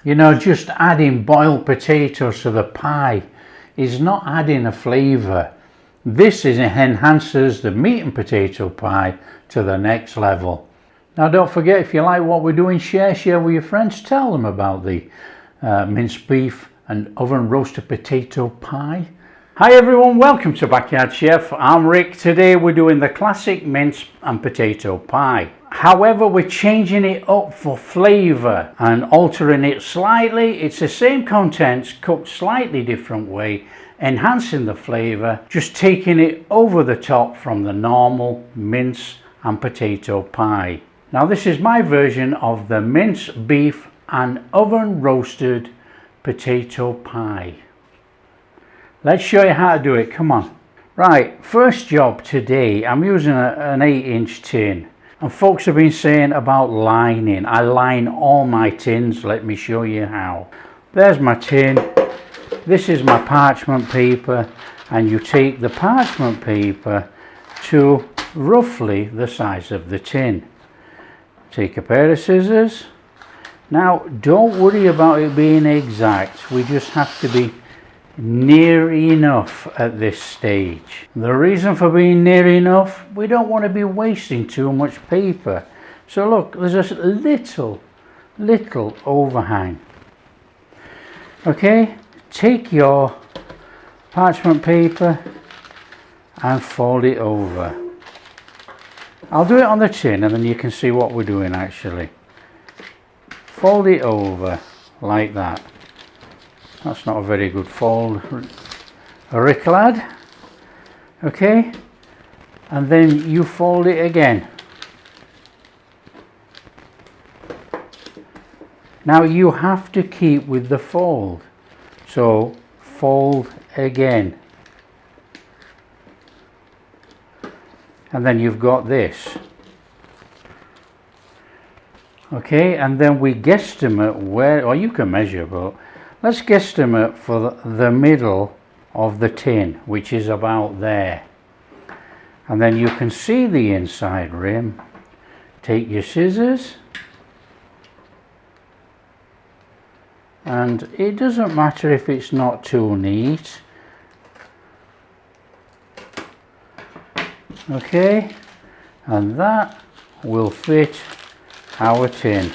You know, just adding boiled potatoes to the pie is not adding a flavour. This enhances the meat and potato pie to the next level. Now don't forget, if you like what we're doing, share with your friends. Tell them about the minced beef and oven roasted potato pie. Hi everyone, welcome to Backyard Chef. I'm Rick. Today we're doing the classic mince and potato pie. However, we're changing it up for flavour and altering it slightly. It's the same contents, cooked slightly different way, enhancing the flavour, just taking it over the top from the normal mince and potato pie. Now this is my version of the minced beef and oven roasted potato pie. Let's show you how to do it, come on. Right, first job today, I'm using an 8-inch tin. And folks have been saying about lining. I line all my tins, let me show you how. There's my tin, this is my parchment paper, and you take the parchment paper to roughly the size of the tin. Take a pair of scissors. Now don't worry about it being exact, we just have to be near enough at this stage. The reason for being near enough, we don't want to be wasting too much paper. So look, there's a little overhang. Okay, take your parchment paper and fold it over. I'll do it on the tin and then you can see what we're doing actually. Fold it over like that. That's not a very good fold, Rick lad. Okay, and then you fold it again. Now you have to keep with the fold, so fold again. And then you've got this. Okay, and then we guesstimate where, or you can measure, but let's guesstimate for the middle of the tin, which is about there. And then you can see the inside rim. Take your scissors. And it doesn't matter if it's not too neat. Okay, and that will fit our tin.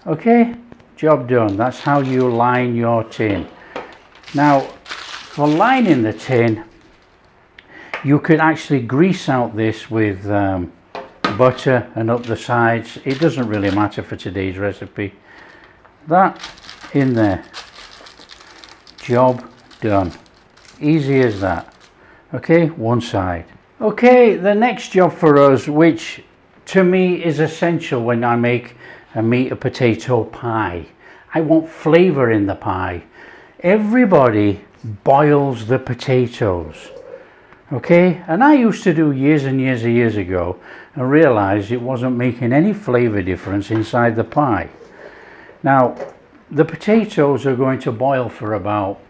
Okay, job done. That's how you line your tin. Now for lining the tin, you could actually grease out this with butter and up the sides. It doesn't really matter for today's recipe. That in there, job done. Easy as that. Okay, one side. Okay, the next job for us, which to me is essential when I make a meat and potato pie. I want flavour in the pie. Everybody boils the potatoes. Okay, and I used to do years and years ago and realised it wasn't making any flavour difference inside the pie. Now the potatoes are going to boil for about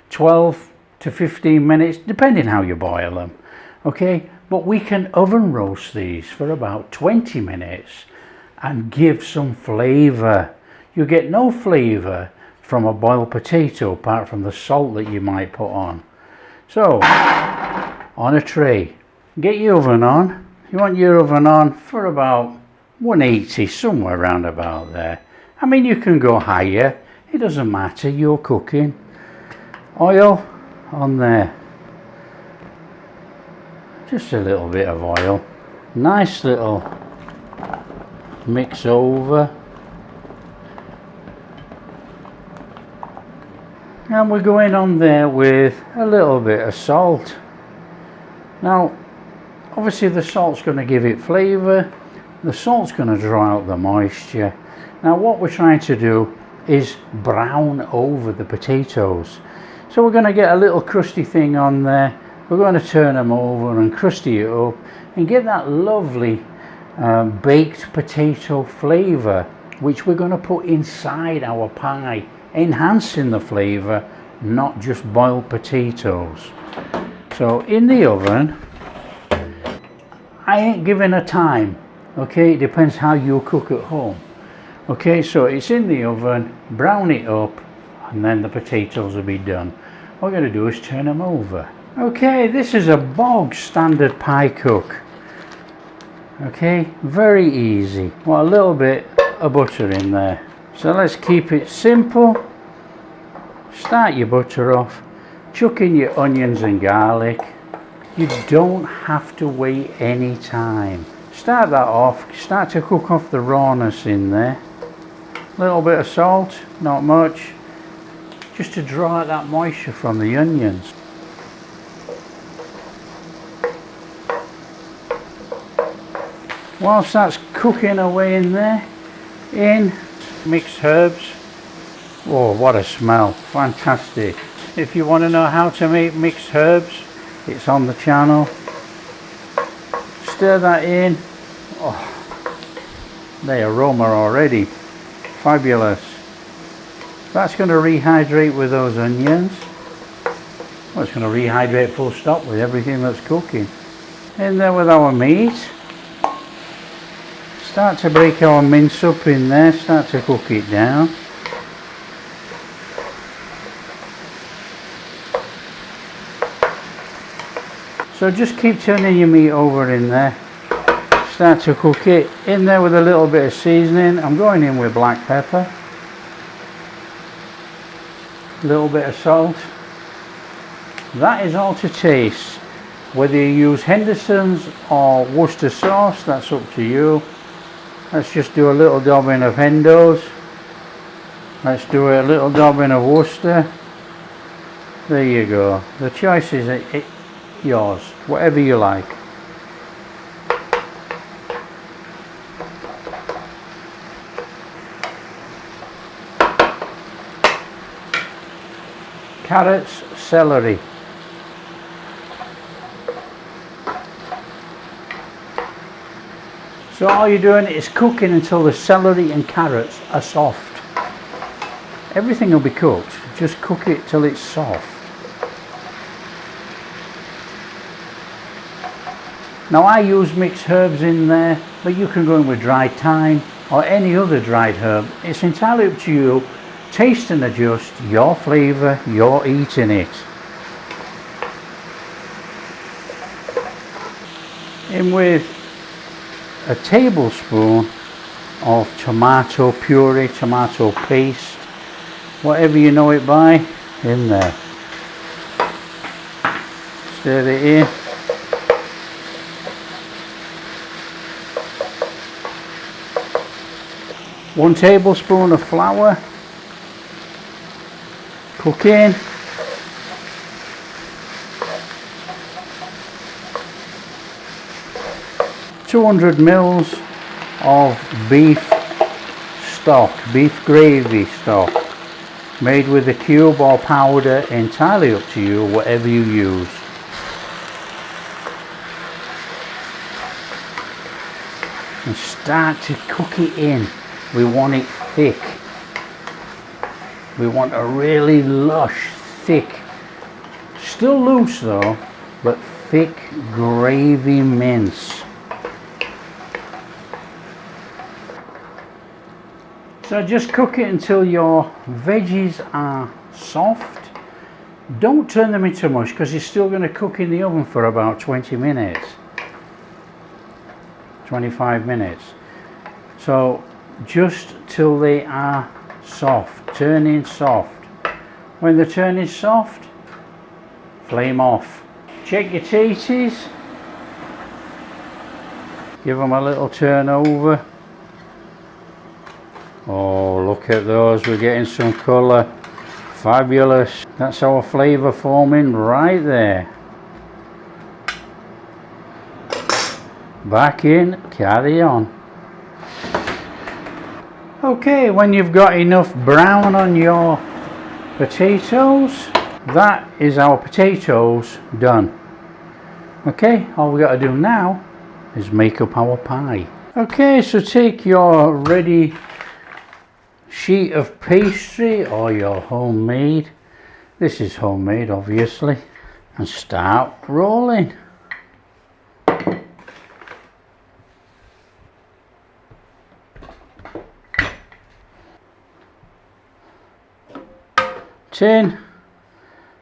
12 to 15 minutes depending how you boil them. Okay, but we can oven roast these for about 20 minutes and give some flavour. You get no flavour from a boiled potato apart from the salt that you might put on. So on a tray, get your oven on. You want your oven on for about 180, somewhere around about there. I mean, you can go higher, it doesn't matter, you're cooking. Oil on there. Just a little bit of oil. Nice little mix over. And we're going on there with a little bit of salt. Now obviously the salt's going to give it flavour, the salt's going to draw out the moisture. Now what we're trying to do is brown over the potatoes. So we're going to get a little crusty thing on there. We're going to turn them over and crusty it up and get that lovely baked potato flavour, which we're going to put inside our pie, enhancing the flavour, not just boiled potatoes. So in the oven, I ain't giving a time, okay, it depends how you cook at home. Okay, so it's in the oven, brown it up, and then the potatoes will be done. What we're going to do is turn them over. Okay, this is a bog standard pie cook. Okay, very easy. Well, a little bit of butter in there. So let's keep it simple. Start your butter off, chuck in your onions and garlic. You don't have to wait any time. Start that off, start to cook off the rawness in there. A little bit of salt, not much, just to draw out that moisture from the onions. Whilst that's cooking away in there, in mixed herbs. Oh, what a smell, fantastic. If you want to know how to make mixed herbs, it's on the channel. Stir that in. Oh, the aroma already, fabulous. That's going to rehydrate with those onions. Well, it's going to rehydrate full stop with everything that's cooking. In there with our meat. Start to break our mince up in there, start to cook it down. So just keep turning your meat over in there. Start to cook it in there with a little bit of seasoning. I'm going in with black pepper, a little bit of salt. That is all to taste. Whether you use Henderson's or Worcester sauce, that's up to you. Let's just do a little dabbing of Hendo's. Let's do a little dabbing of Worcester. There you go. The choice is yours, whatever you like. Carrots, celery. So all you're doing is cooking until the celery and carrots are soft. Everything will be cooked, just cook it till it's soft. Now I use mixed herbs in there, but you can go in with dried thyme or any other dried herb. It's entirely up to you. Taste and adjust your flavour, you're eating it. In with a tablespoon of tomato puree, tomato paste, whatever you know it by, in there. Stir it in. One tablespoon of flour. Cook in. $200 mils of beef stock, beef gravy stock, made with a cube or powder, entirely up to you, whatever you use. And start to cook it in. We want it thick. We want a really lush, thick, still loose though, but thick gravy mince. So just cook it until your veggies are soft. Don't turn them into mush because you're still going to cook in the oven for about 20 minutes. 25 minutes. So just till they are soft, turning soft. When they're turning soft, flame off. Check your taties. Give them a little turn over. Oh, look at those, we're getting some colour. Fabulous. That's our flavour forming right there. Back in, carry on. Okay, when you've got enough brown on your potatoes, that is our potatoes done. Okay, all we got to do now is make up our pie. Okay, so take your ready sheet of pastry or your homemade, this is homemade obviously, and start rolling. tin,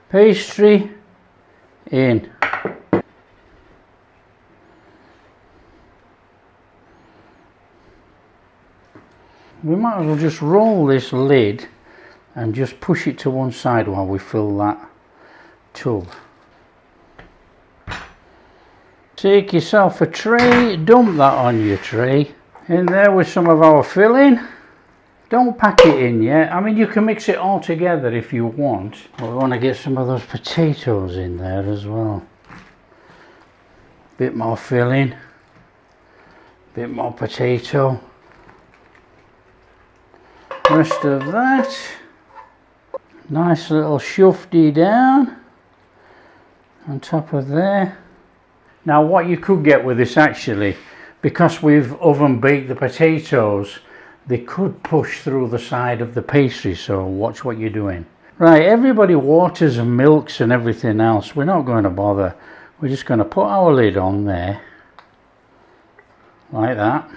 pastry in. We might as well just roll this lid and just push it to one side while we fill that tub. Take yourself a tray, dump that on your tray. In there with some of our filling. Don't pack it in yet. I mean, you can mix it all together if you want. But we want to get some of those potatoes in there as well. Bit more filling. Bit more potato. Rest of that. Nice little shufty down on top of there. Now what you could get with this actually, because we've oven baked the potatoes, they could push through the side of the pastry, so watch what you're doing. Right, everybody waters and milks and everything else. We're not going to bother. We're just going to put our lid on there, like that.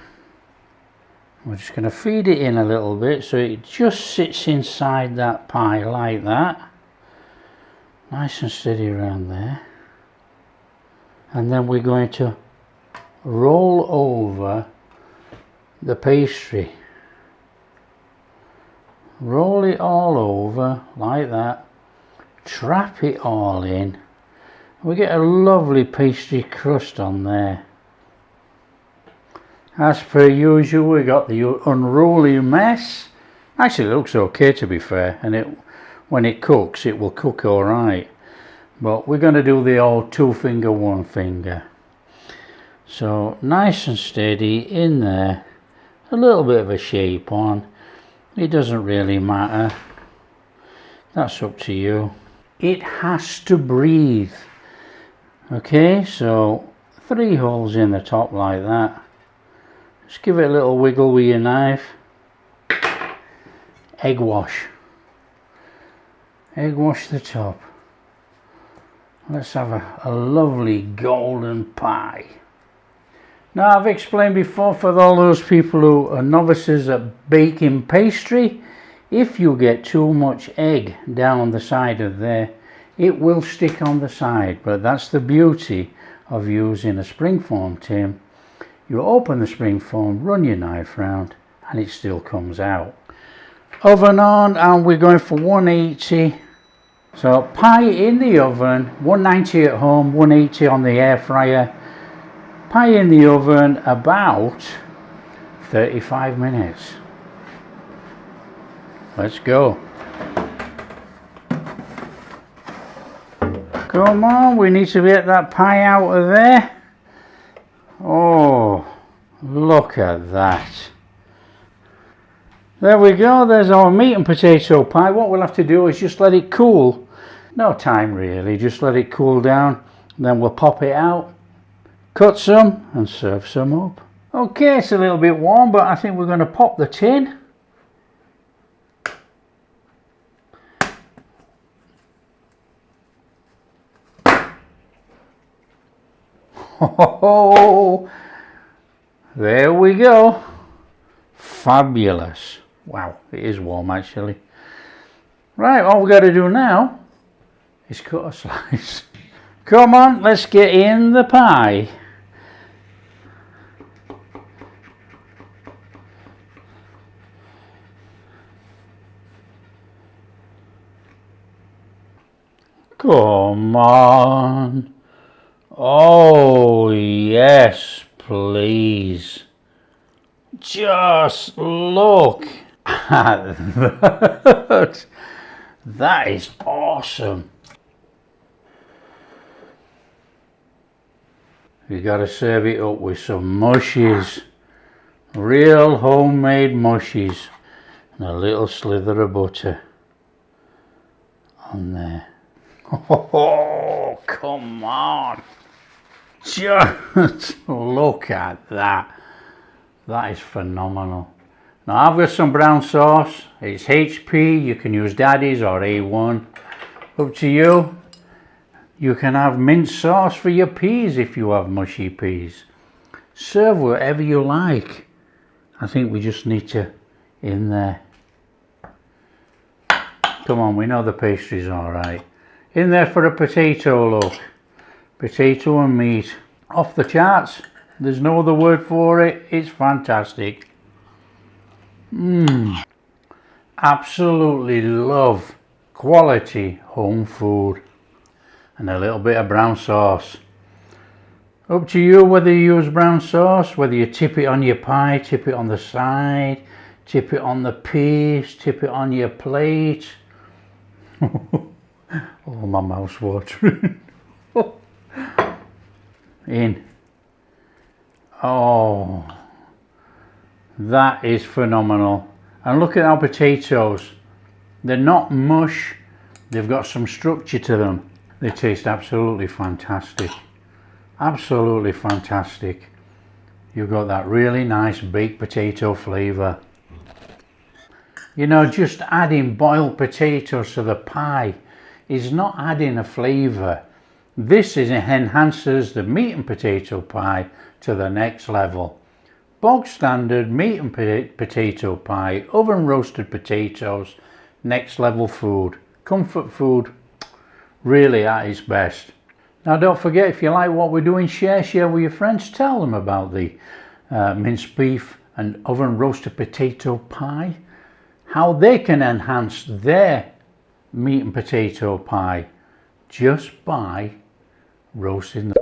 We're just going to feed it in a little bit so it just sits inside that pie like that. Nice and steady around there. And then we're going to roll over the pastry. Roll it all over like that. Trap it all in. We get a lovely pastry crust on there. As per usual, we got the unruly mess. Actually, it looks okay to be fair, and when it cooks, it will cook all right. But we're going to do the old 2 finger, 1 finger. So nice and steady in there. A little bit of a shape on. It doesn't really matter. That's up to you. It has to breathe. Okay, so 3 holes in the top like that. Just give it a little wiggle with your knife. Egg wash. Egg wash the top. Let's have a lovely golden pie. Now, I've explained before, for all those people who are novices at baking pastry, if you get too much egg down the side of there, it will stick on the side. But that's the beauty of using a springform tin. You open the springform, run your knife round, and it still comes out. Oven on, and we're going for 180. So pie in the oven, 190 at home, 180 on the air fryer. Pie in the oven about 35 minutes. Let's go. Come on, we need to get that pie out of there. Oh, look at that. There we go, there's our meat and potato pie. What we'll have to do is just let it cool. No time really, just let it cool down. Then we'll pop it out, cut some and serve some up. Okay, it's a little bit warm, but I think we're going to pop the tin. Oh, there we go. Fabulous. Wow, it is warm actually. Right, all we got to do now is cut a slice. Come on, let's get in the pie. Come on. Oh, yes, please. Just look at that. That is awesome. You got to serve it up with some mushies. Real homemade mushies. And a little slither of butter on there. Oh, come on. Just look at that. That is phenomenal. Now I've got some brown sauce. It's HP. You can use Daddy's or A1. Up to you. You can have minced sauce for your peas if you have mushy peas. Serve whatever you like. I think we just need to in there. Come on, we know the pastry's alright. In there for a potato, look. Potato and meat. Off the charts. There's no other word for it. It's fantastic. Absolutely love quality home food. And a little bit of brown sauce. Up to you whether you use brown sauce, whether you tip it on your pie, tip it on the side, tip it on the piece, tip it on your plate. Oh, my mouth's watering. In. Oh, that is phenomenal. And look at our potatoes. They're not mush. They've got some structure to them. They taste absolutely fantastic. Absolutely fantastic. You've got that really nice baked potato flavour. You know, just adding boiled potatoes to the pie is not adding a flavour. This enhances the meat and potato pie to the next level. Bog standard meat and potato pie, oven roasted potatoes, next level food. Comfort food, really at its best. Now don't forget, if you like what we're doing, share with your friends. Tell them about the minced beef and oven roasted potato pie. How they can enhance their meat and potato pie just by roasting them.